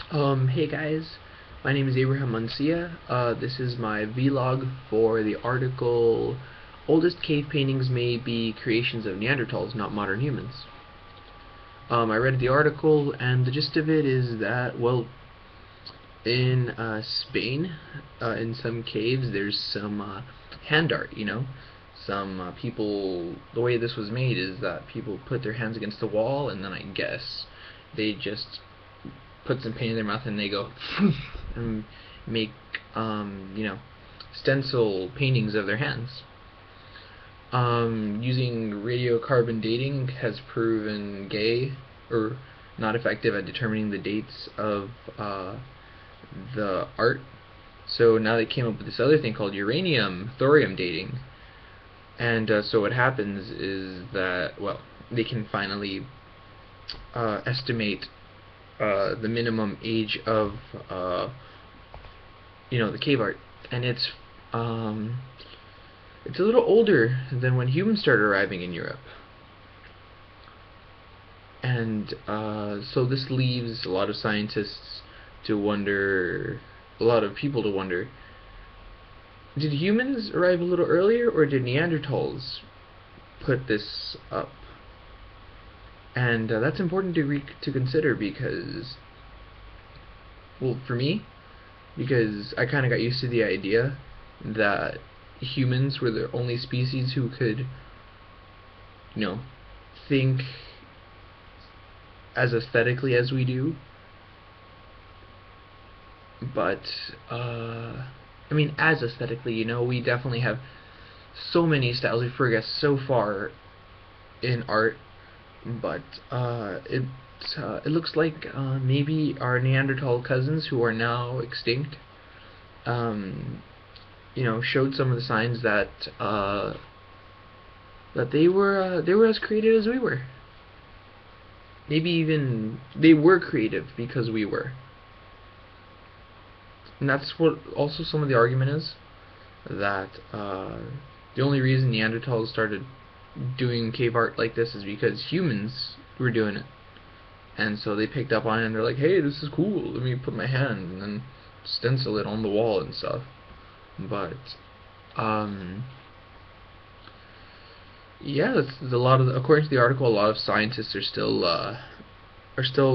Hey guys, my name is Abraham Mancia. This is my vlog for the article Oldest Cave Paintings May Be Creations of Neanderthals, Not Modern Humans. I read the article, and the gist of it is that, well, in Spain, in some caves, there's some hand art, Some people, the way this was made is that people put their hands against the wall, and then I guess they just put some paint in their mouth and they go and make stencil paintings of their hands. Using radiocarbon dating has proven gay or not effective at determining the dates of the art. So now they came up with this other thing called uranium thorium dating. And so what happens is that, well, they can finally estimate the minimum age of the cave art, and it's a little older than when humans started arriving in Europe. And so this leaves a lot of scientists to wonder, a lot of people to wonder, did humans arrive a little earlier, or did Neanderthals put this up? And that's important to consider because, well, for me, because I kind of got used to the idea that humans were the only species who could, think as aesthetically as we do. But, I mean, as aesthetically, we definitely have so many styles. We progress so far in art, but it looks like maybe our Neanderthal cousins, who are now extinct, showed some of the signs that they were as creative as we were. Maybe even they were creative because we were. And that's what also some of the argument is, that the only reason Neanderthals started doing cave art like this is because humans were doing it. And so they picked up on it and they're like, hey, this is cool, let me put my hand and then stencil it on the wall and stuff. But yeah, that's a lot of, according to the article, a lot of scientists are still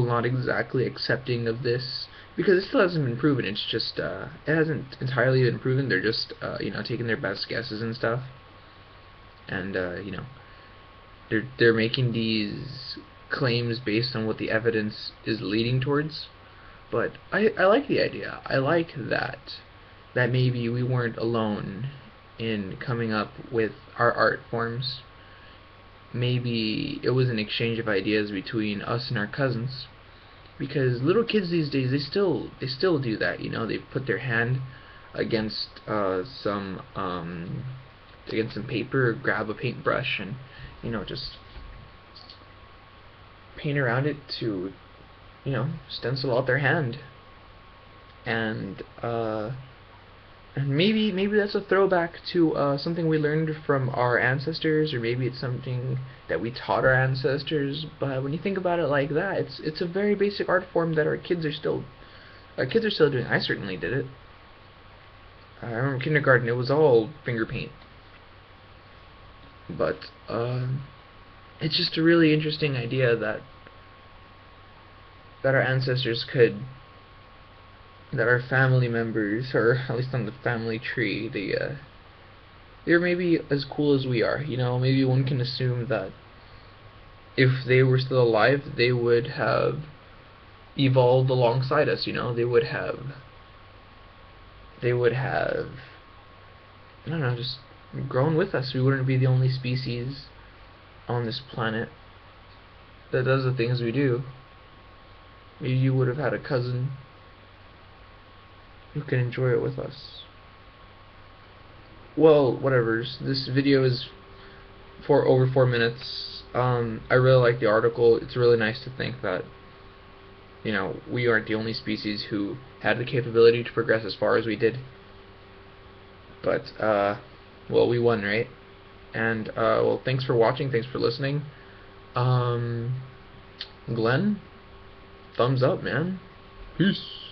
not exactly accepting of this because it still hasn't been proven. It's just it hasn't entirely been proven. They're just taking their best guesses and stuff, and they're making these claims based on what the evidence is leading towards. But I like the idea. I like that maybe we weren't alone in coming up with our art forms. Maybe it was an exchange of ideas between us and our cousins, because little kids these days, they still do that. They put their hand against some paper, grab a paintbrush, and just paint around it to stencil out their hand. And maybe that's a throwback to something we learned from our ancestors, or maybe it's something that we taught our ancestors. But when you think about it like that, it's a very basic art form that our kids are still doing. I certainly did it. I remember kindergarten; it was all finger paint. But it's just a really interesting idea that our ancestors could, that our family members, or at least on the family tree, they're maybe as cool as we are. Maybe one can assume that if they were still alive, they would have evolved alongside us. They would have I don't know, just grown with us. We wouldn't be the only species on this planet that does the things we do. Maybe you would have had a cousin who can enjoy it with us. Well, whatever. This video is for over 4 minutes. I really like the article. It's really nice to think that we aren't the only species who had the capability to progress as far as we did. But well, we won, right? And well, thanks for watching. Thanks for listening. Glenn, thumbs up, man. Peace.